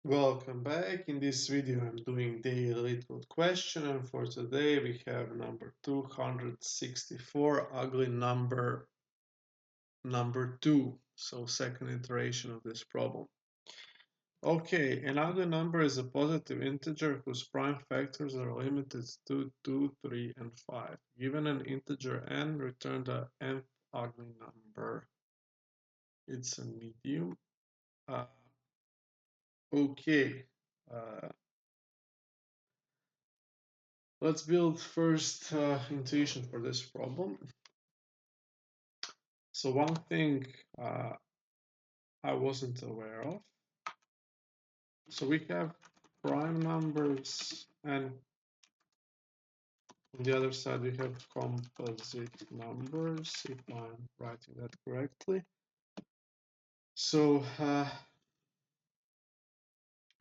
Welcome back. In this video, I'm doing daily Leetcode question, and for today we have number 264, ugly number 2. So second iteration of this problem. Okay, an ugly number is a positive integer whose prime factors are limited to 2, 3, and 5. Given an integer n, return the nth ugly number. It's a medium. Okay. Let's build first intuition for this problem. So one thing I wasn't aware of. So we have prime numbers, and on the other side we have composite numbers, if I'm writing that correctly. So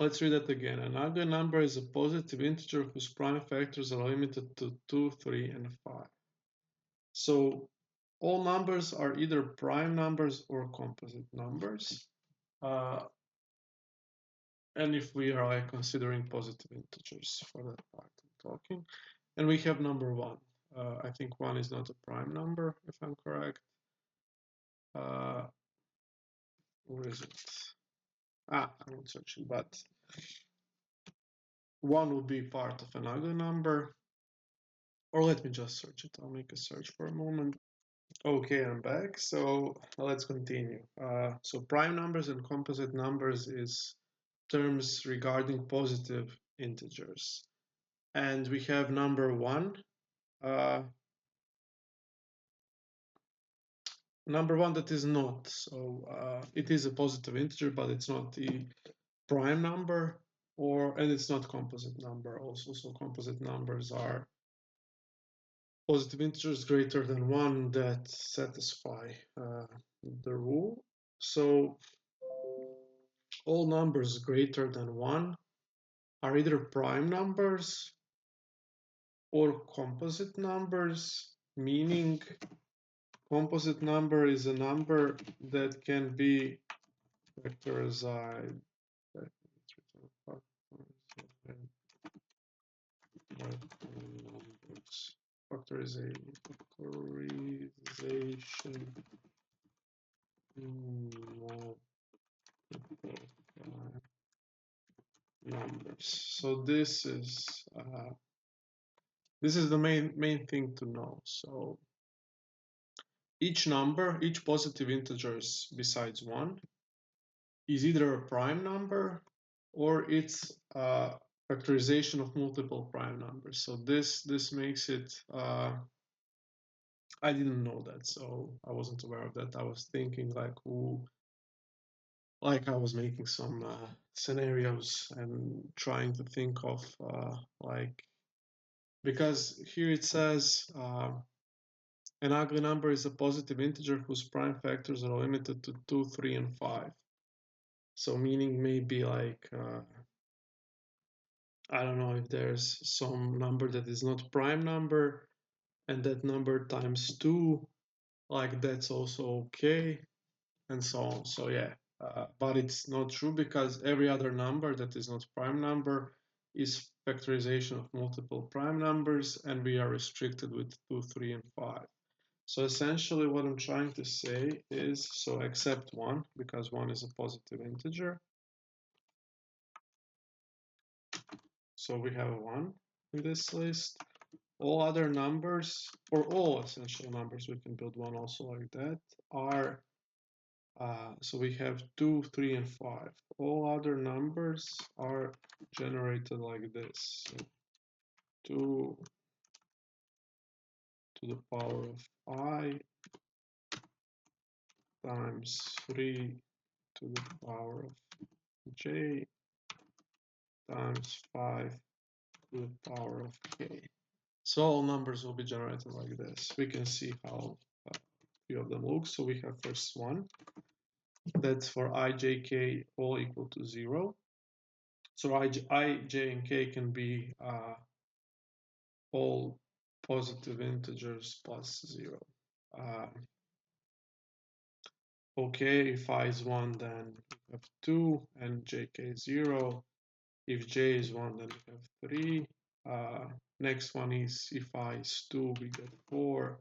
let's read that again. An ugly number is a positive integer whose prime factors are limited to 2, 3, and 5. So all numbers are either prime numbers or composite numbers. And if we are considering positive integers for that part I'm talking. And we have number 1. I think 1 is not a prime number, if I'm correct. Where is it? I'm not searching, but 1 would be part of an ugly number. Or let me just search it. I'll make a search for a moment. Okay, I'm back. So let's continue. So prime numbers and composite numbers is terms regarding positive integers. And we have number 1. Number 1 that is not. So it is a positive integer, but it's not the prime number, and it's not composite number also. So composite numbers are positive integers greater than 1 that satisfy the rule. So all numbers greater than 1 are either prime numbers or composite numbers, meaning composite number is a number that can be factorized. Factorization numbers. So this is the main thing to know. So each number, each positive integers besides 1 is either a prime number or it's a factorization of multiple prime numbers. So this makes it I didn't know that, so I wasn't aware of that. I was thinking like I was making some scenarios and trying to think of because here it says an ugly number is a positive integer whose prime factors are limited to 2, 3, and 5. So meaning maybe like I don't know if there's some number that is not prime number and that number times 2, like that's also okay, and so on. So yeah, but it's not true because every other number that is not prime number is factorization of multiple prime numbers, and we are restricted with 2, 3, and 5. So essentially what I'm trying to say is, so except 1, because 1 is a positive integer. So we have a 1 in this list. All other numbers, or all essential numbers, we can build one also like that, are, so we have 2, 3, and 5. All other numbers are generated like this. So 2 to the power of I times 3 to the power of j times 5 to the power of k. So all numbers will be generated like this. We can see how a few of them look. So we have first one. That's for I, j, k all equal to 0. So I, j, and k can be all positive integers plus 0. Okay, if I is 1, then we have 2, and jk is 0. If j is 1, then we have 3. Next one is if I is 2, we get 4.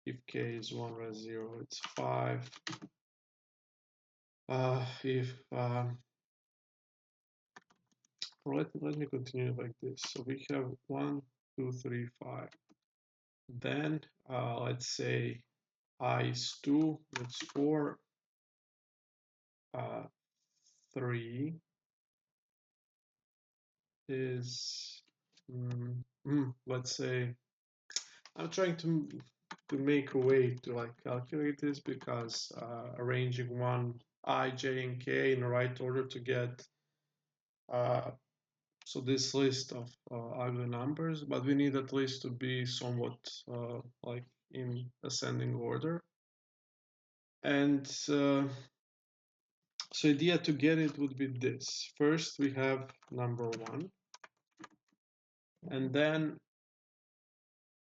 If k is 1 or 0, it's 5. If let me continue like this. So we have 1, 2, 3, 5. Then let's say I is 2, that's 4. 3 is, let's say, I'm trying to make a way to like calculate this because arranging one I, j, and k in the right order to get so this list of ugly numbers, but we need at least to be somewhat like in ascending order. And so idea to get it would be this. First we have number 1, and then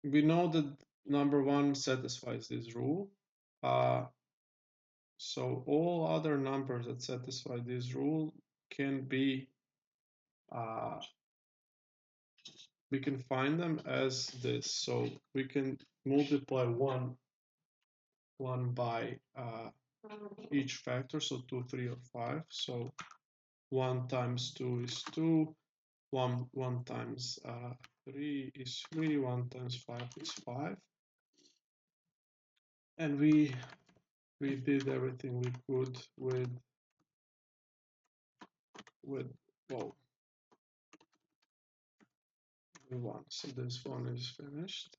we know that number 1 satisfies this rule. So all other numbers that satisfy this rule can be, we can find them as this. So we can multiply one by each factor, so 2, 3, or 5. So 1 times 2 is 2, 1 times 3 is 3, 1 times 5 is 5. And we did everything we could with well, one. So this one is finished.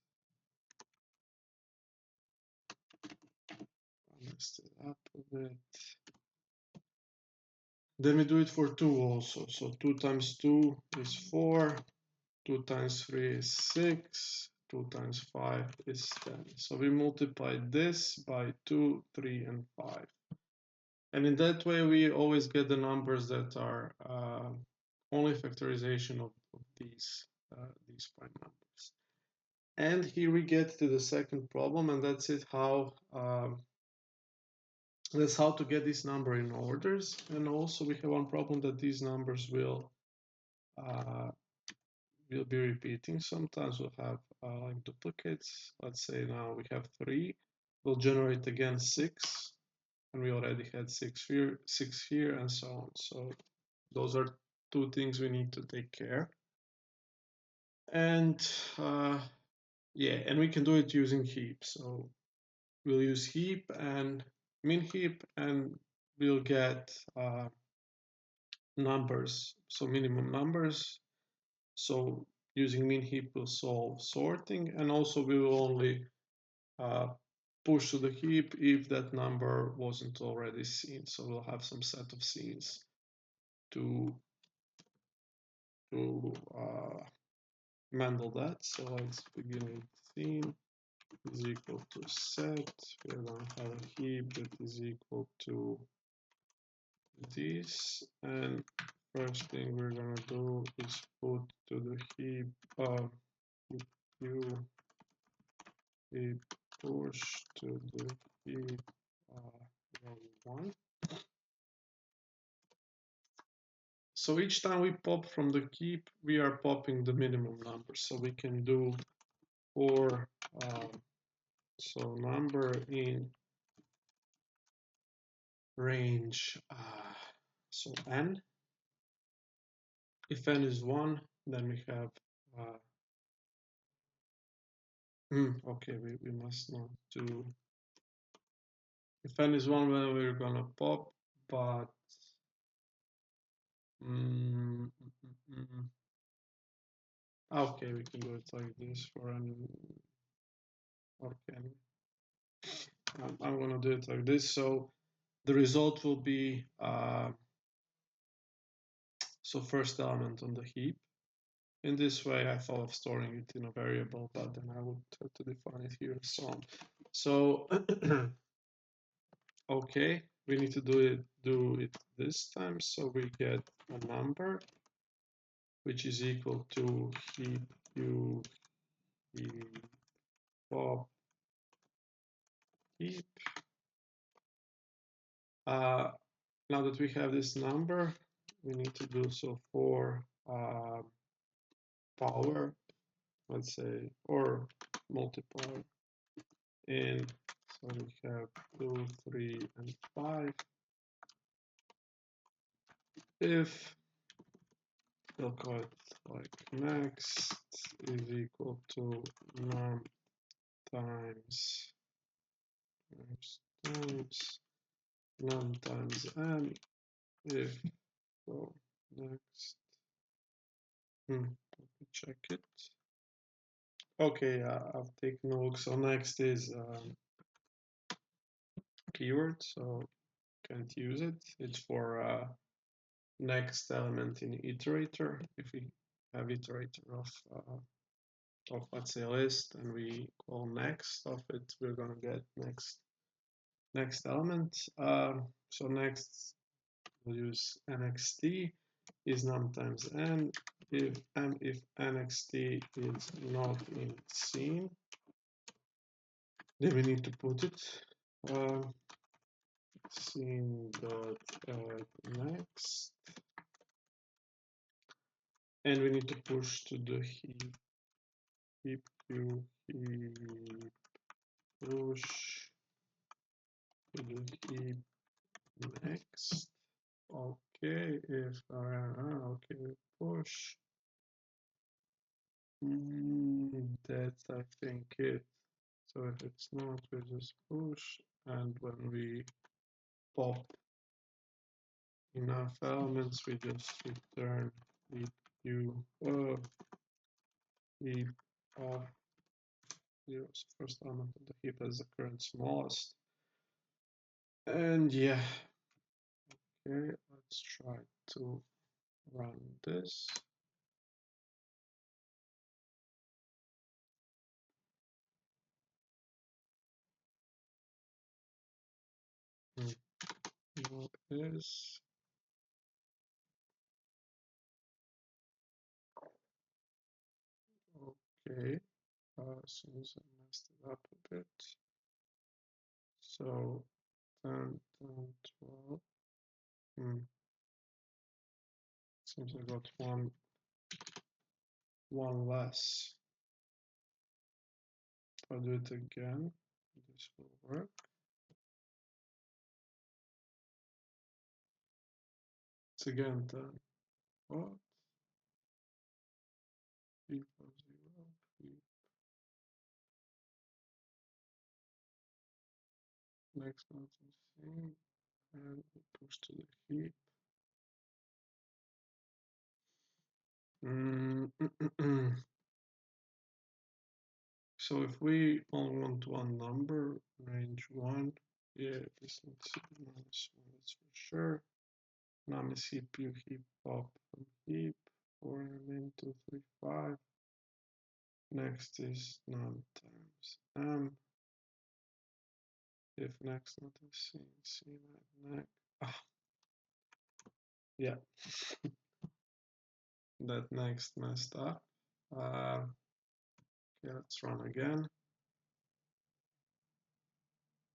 I messed it up a bit. Then we do it for 2 also. So 2 times 2 is 4, 2 times 3 is 6, 2 times 5 is 10. So we multiply this by 2, 3, and 5. And in that way, we always get the numbers that are only factorization of these prime numbers. And here we get to the second problem, and that's it. That's how to get this number in orders. And also we have one problem that these numbers will be repeating. Sometimes we'll have like duplicates. Let's say now we have 3. We'll generate again 6, and we already had 6 here, and so on. So those are two things we need to take care. And yeah, and we can do it using heap. So we'll use heap and min heap, and we'll get numbers, so minimum numbers. So using min heap will solve sorting, and also we will only push to the heap if that number wasn't already seen. So we'll have some set of scenes to handle that. So let's begin with scene is equal to set. We're going to have a heap that is equal to this, and first thing we're going to do is put to the heap heap push to the heap row 1. So each time we pop from the heap, we are popping the minimum number. So we can do for so number in range so n. If n is 1, then we have okay, we must not do. If n is 1, then we're gonna pop, but okay, we can do it like this for n. Okay, I'm gonna do it like this. So the result will be so first element on the heap. In this way, I thought of storing it in a variable, but then I would have to define it here and so on. So okay, we need to do it this time. So we get a number which is equal to heap u heap pop heap, Now that we have this number, we need to do so for power, let's say, or multiplier in. So we have 2, 3, and 5. If we'll call it like next is equal to num times num times n. If so next, let me check it. Okay, I've taken a look. So next is keyword, so can't use it. It's for next element in iterator. If we have iterator of let's say a list and we call next of it, we're gonna get next element. So next we'll use nxt is num times n if nxt is not in scene, then we need to put it scene dot next, and we need to push to the heap queue heap push to the heap next. Okay, if okay push. That's I think it. So if it's not, we just push, and when we pop enough elements, we just return heap queue heap of 0. So first element of the heap is the current smallest. And yeah, okay, let's try to run this. What is okay? Seems I messed it up a bit. So 10, 10, 12. Seems I got one less. If I do it again, this will work. It's again 10. What? 3, 4, 0, 3. Next one is the same, and we push to the heap. So if we only want one number, range 1, yeah, this needs to be -1, that's for sure. Num is CPU heap pop from heap, 4 min 2, 3, 5. Next is num times m. If next not the same, next. Yeah, that next messed up. Okay, let's run again.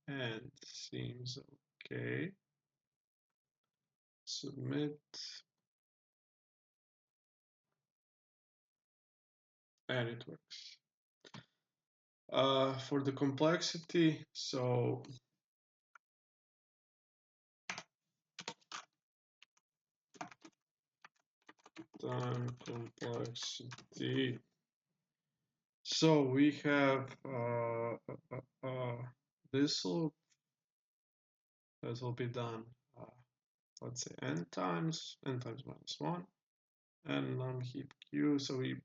And seems okay. Submit. And it works. For the complexity, so time complexity. So we have this loop that will be done, let's say n times -1, and num heap q. So we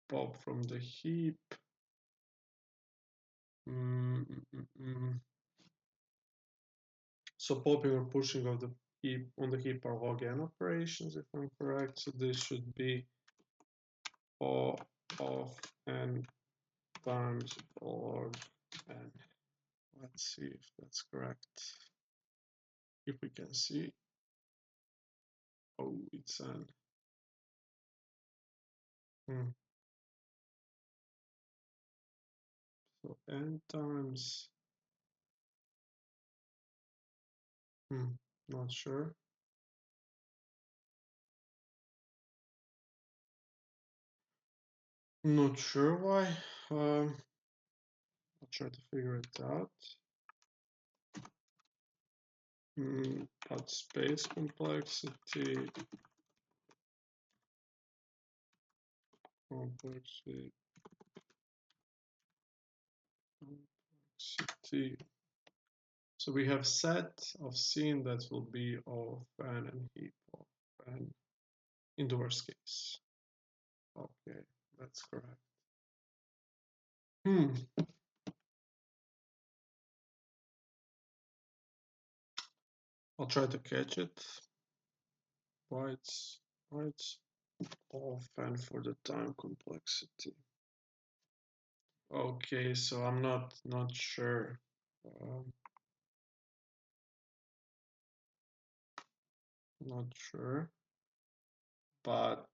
pop from the heap. So popping or pushing of the heap on the heap are log n operations, if I'm correct. So this should be O of n times log n. Let's see if that's correct. If we can see. Oh, it's n. So n times Hmm, not sure. Not sure why. I'll try to figure it out. But space complexity, complexity, complexity. So we have set of scene that will be of fan and heap of fan in the worst case. Okay, that's correct. Hmm. I'll try to catch it. Why it's of fan for the time complexity. Okay, so I'm not sure. Um, not sure, but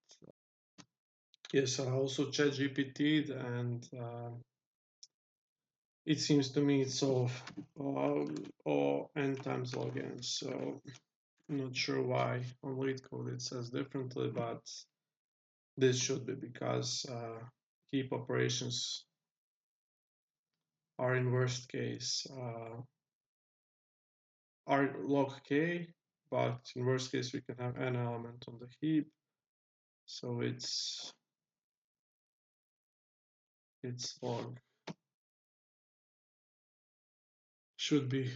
yes, I also chat GPT'd and it seems to me it's of or n times log n. So I'm not sure why on Leetcode it says differently, but this should be because heap operations are in worst case are log k, but in worst case we can have n element on the heap. So it's log should be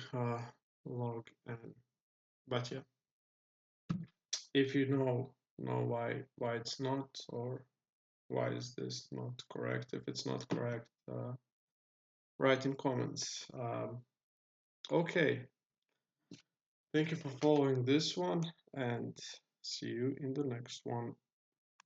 log n. But yeah, if you know why it's not, or why is this not correct, if it's not correct, write in comments. Okay, thank you for following this one, and see you in the next one.